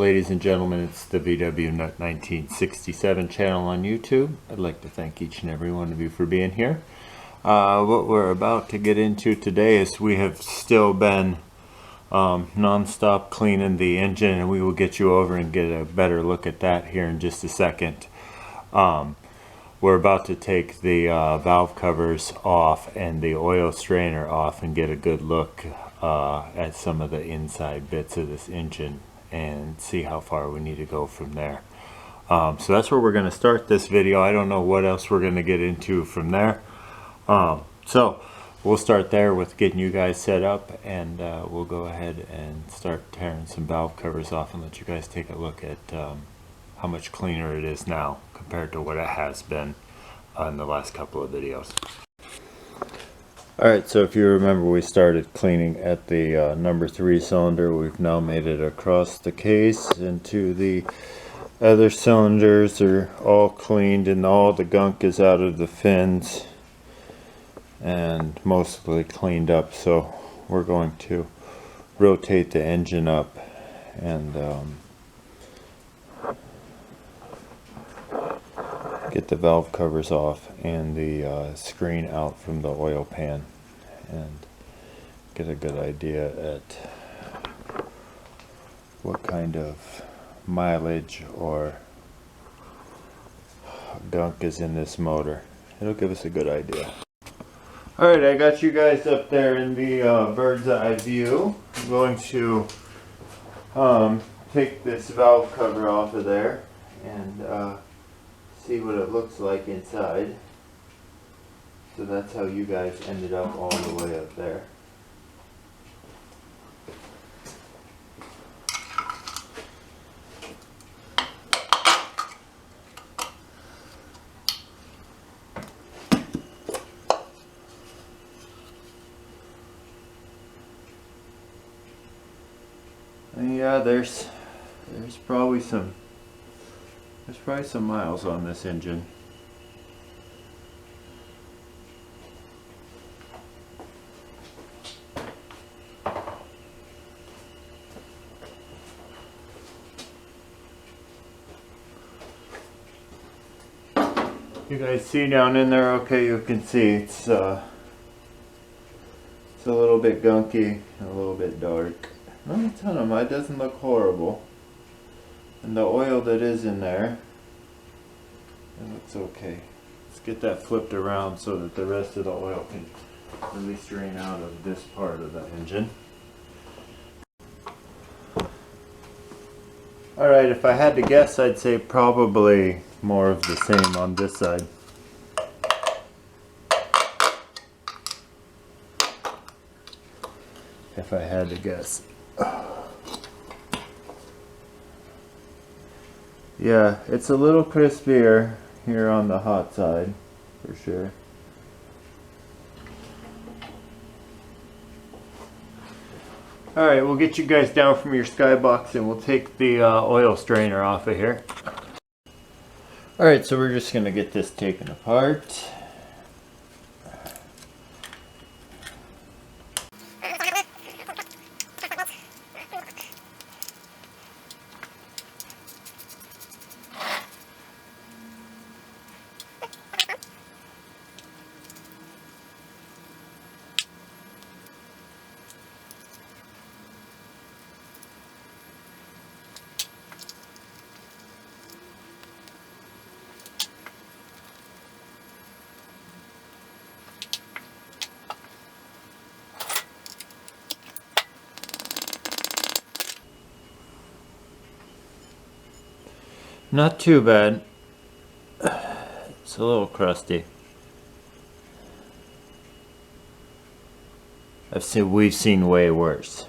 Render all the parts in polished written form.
ladies and gentlemen, it's the vwnut 1967 channel on YouTube. I'd like to thank each and every one of you for being here. What we're about to get into today is we have still been non-stop cleaning the engine, and we will get you over and get a better look at that here in just a second. We're about to take the valve covers off and the oil strainer off and get a good look at some of the inside bits of this engine and see how far we need to go from there. So that's where we're going to start this video. I don't know what else we're going to get into from there. So we'll start there with getting you guys set up, and we'll go ahead and start tearing some valve covers off and let you guys take a look at how much cleaner it is now compared to what it has been in the last couple of videos. Alright, so if you remember, we started cleaning at the number 3 cylinder. We've now made it across the case into the other cylinders. Are all cleaned and all the gunk is out of the fins and mostly cleaned up. So we're going to rotate the engine up and get the valve covers off and the screen out from the oil pan and get a good idea at what kind of mileage or gunk is in this motor. It'll give us a good idea. Alright, I got you guys up there in the bird's eye view. I'm going to take this valve cover off of there and see what it looks like inside. So that's how you guys ended up all the way up there. And yeah, there's probably some miles on this engine. You guys see down in there? Okay, you can see it's a little bit gunky and a little bit dark. Not a ton of mud. It doesn't look horrible. And the oil that is in there, it looks okay. Let's get that flipped around so that the rest of the oil can really drain out of this part of the engine. Alright, if I had to guess, I'd say probably more of the same on this side. If I had to guess. Yeah, it's a little crispier here on the hot side, for sure. Alright, we'll get you guys down from your skybox and we'll take the oil strainer off of here. Alright, so we're just going to get this taken apart. Not too bad. It's a little crusty. We've seen way worse.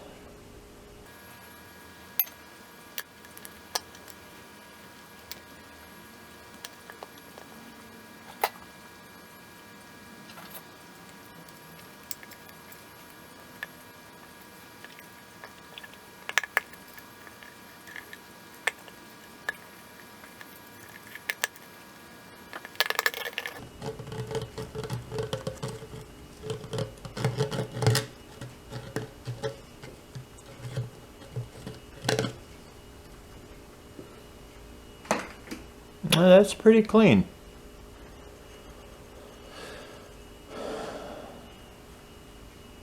That's pretty clean.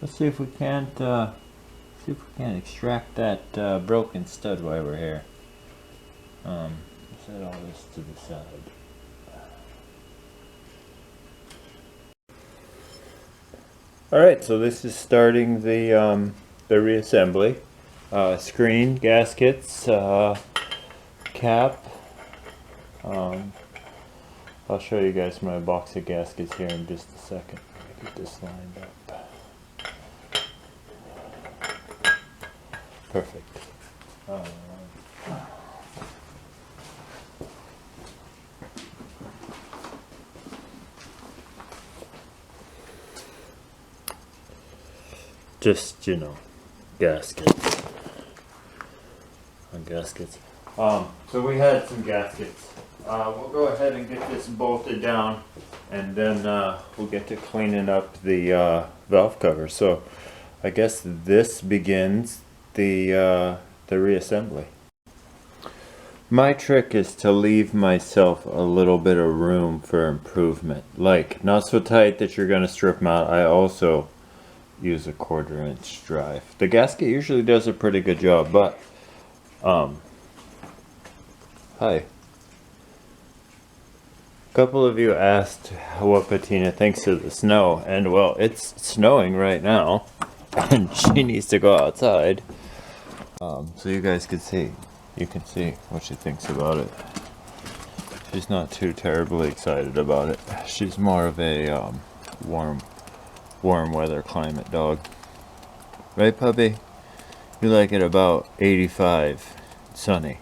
Let's see if we can't extract that broken stud while we're here. Set all this to the side. Alright, so this is starting the reassembly. Screen, gaskets, cap. I'll show you guys my box of gaskets here in just a second. Get this lined up. Perfect. Just, you know, gaskets. On gaskets. So we had some gaskets. We'll go ahead and get this bolted down, and then we'll get to cleaning up the valve cover. So I guess this begins the reassembly. My trick is to leave myself a little bit of room for improvement. Like, not so tight that you're going to strip them out. I also use a 1/4 inch drive. The gasket usually does a pretty good job, but hi. A couple of you asked what Patina thinks of the snow, and well, it's snowing right now, and she needs to go outside. So you guys can see what she thinks about it. She's not too terribly excited about it. She's more of a warm weather climate dog. Right, puppy? You like it about 85, sunny.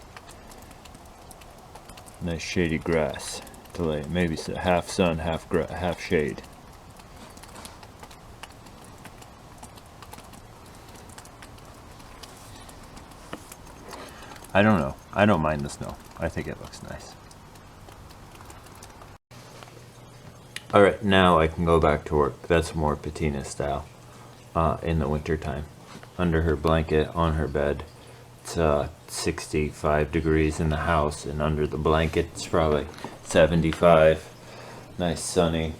Nice shady grass to lay. Maybe half sun, half shade. I don't know. I don't mind the snow. I think it looks nice. Alright, now I can go back to work. That's more Patina style. In the winter time. Under her blanket, on her bed. It's 65 degrees in the house, and under the blanket it's probably 75. Nice sunny.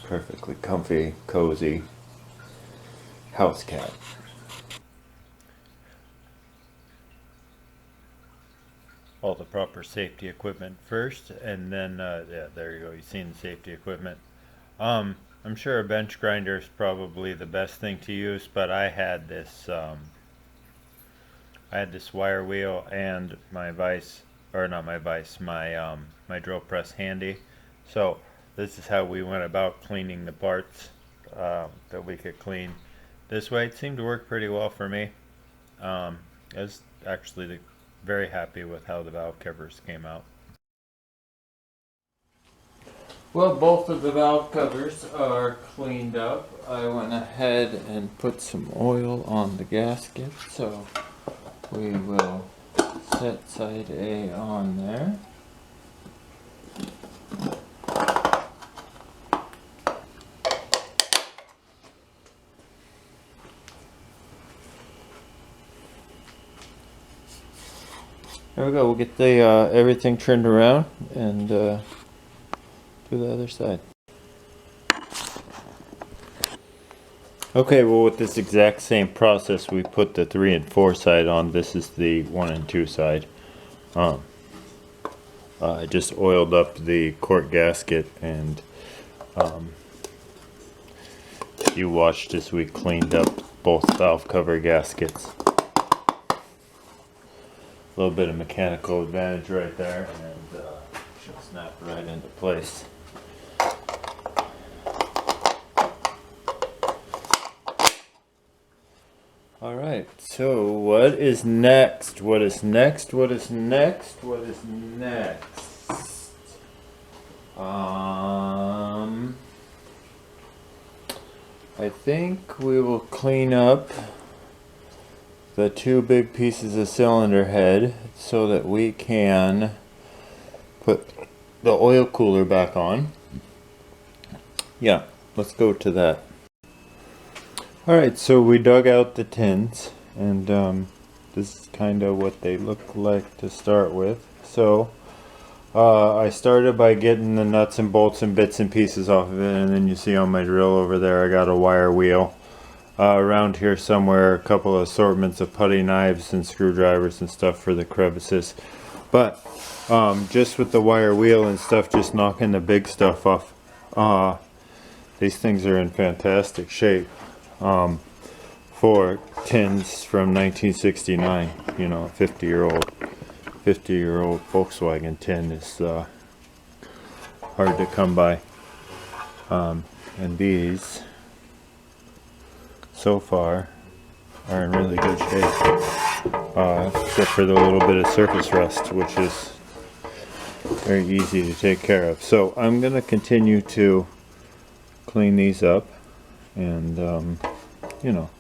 Perfectly comfy, cozy house cat. All the proper safety equipment first, and then yeah, there you go, you've seen the safety equipment. I'm sure a bench grinder is probably the best thing to use, but I had this wire wheel and my vise, or not my vise, my drill press handy. So this is how we went about cleaning the parts that we could clean this way. It seemed to work pretty well for me. I was actually very happy with how the valve covers came out. Well, both of the valve covers are cleaned up. I went ahead and put some oil on the gasket, so we will set side A on there. There we go. We'll get the everything turned around and do the other side. Okay, well, with this exact same process, we put the 3 and 4 side on. This is the 1 and 2 side. I just oiled up the quart gasket, and you watched as we cleaned up both valve cover gaskets. A little bit of mechanical advantage right there, and she'll snap right into place. Alright, so what is next? What is next? What is next? What is next? I think we will clean up the 2 big pieces of cylinder head so that we can put the oil cooler back on. Yeah, let's go to that. Alright, so we dug out the tins, and this is kind of what they look like to start with. So I started by getting the nuts and bolts and bits and pieces off of it, and then you see on my drill over there I got a wire wheel. Around here somewhere a couple of assortments of putty knives and screwdrivers and stuff for the crevices. But just with the wire wheel and stuff, just knocking the big stuff off, these things are in fantastic shape for tins from 1969. You know, 50-year-old Volkswagen tin is hard to come by. And these so far are in really good shape, except for the little bit of surface rust, which is very easy to take care of. So I'm going to continue to clean these up, and you know,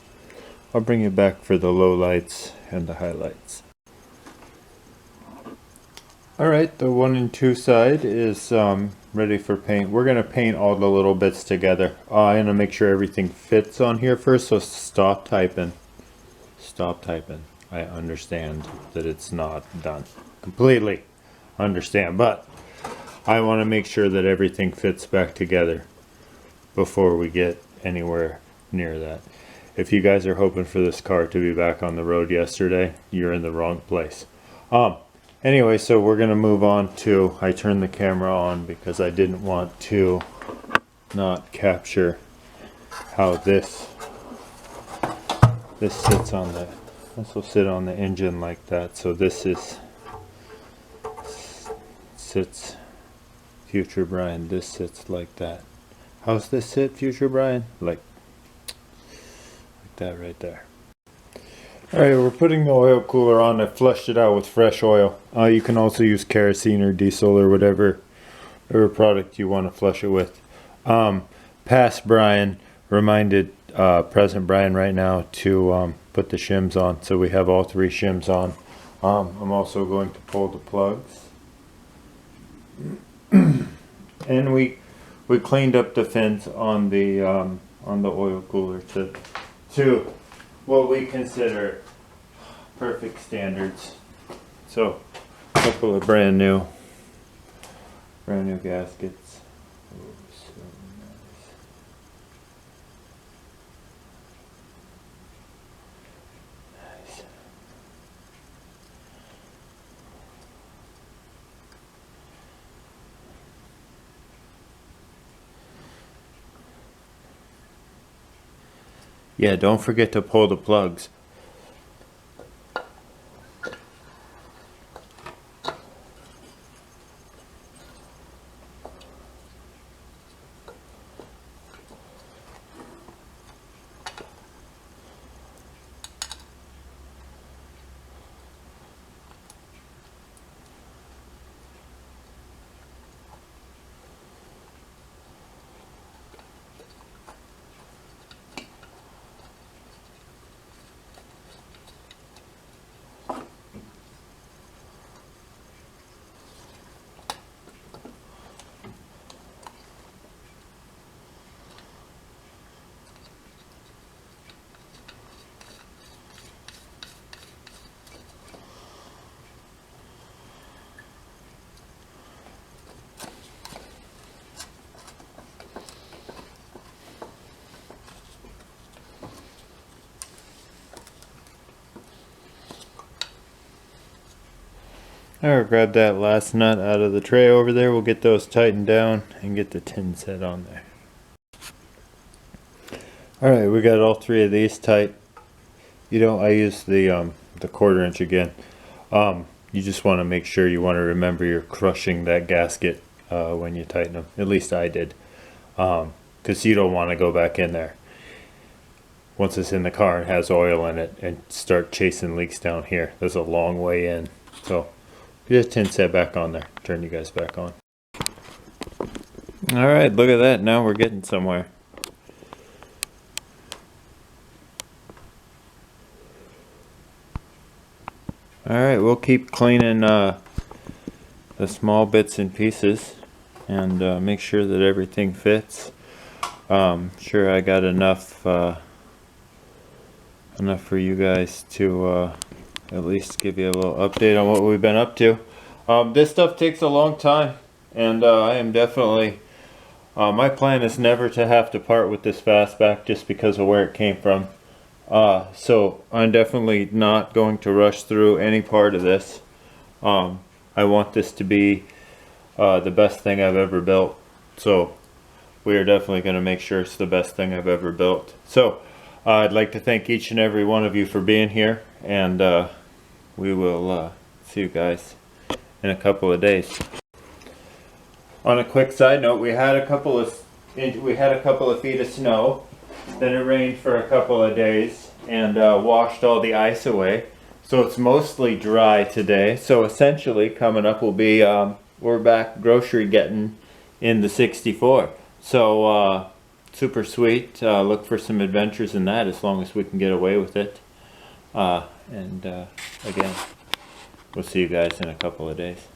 I'll bring you back for the low lights and the highlights. Alright, the 1 and 2 side is ready for paint. We're going to paint all the little bits together. I'm going to make sure everything fits on here first, so stop typing. Stop typing. I understand that it's not done. Completely understand, but I want to make sure that everything fits back together before we get anywhere near that. If you guys are hoping for this car to be back on the road yesterday, you're in the wrong place. Anyway, so we're going to move on to, I turned the camera on because I didn't want to not capture how this sits on the, this will sit on the engine like that. So this sits, future Brian, this sits like that. How's this sit, future Brian? Like that right there. Alright, we're putting the oil cooler on. I flushed it out with fresh oil. You can also use kerosene or diesel or whatever product you want to flush it with. Past Brian reminded present Brian right now to put the shims on. So we have all 3 shims on. I'm also going to pull the plugs. And we cleaned up the fins on the oil cooler to what we consider perfect standards. So a couple of brand new gaskets. Oh, so nice. Nice. Yeah, don't forget to pull the plugs. Alright, grab that last nut out of the tray over there. We'll get those tightened down and get the tin set on there. Alright, we got all 3 of these tight. You know, I use the 1/4 inch again. You just want to make sure, you want to remember you're crushing that gasket when you tighten them. At least I did. Because you don't want to go back in there once it's in the car and has oil in it and start chasing leaks down here. There's a long way in. So just tin set back on there. Turn you guys back on. Alright, look at that. Now we're getting somewhere. Alright, we'll keep cleaning the small bits and pieces and make sure that everything fits. Sure, I got enough for you guys to at least give you a little update on what we've been up to. This stuff takes a long time, and I am definitely, my plan is never to have to part with this Fastback just because of where it came from. So I'm definitely not going to rush through any part of this. I want this to be the best thing I've ever built. So we are definitely going to make sure it's the best thing I've ever built. So I'd like to thank each and every one of you for being here, and we will see you guys in a couple of days. On a quick side note, we had a couple of feet of snow. Then it rained for a couple of days and washed all the ice away. So it's mostly dry today. So essentially coming up will be, we're back grocery getting in the 64. So super sweet. Look for some adventures in that as long as we can get away with it. Again, we'll see you guys in a couple of days.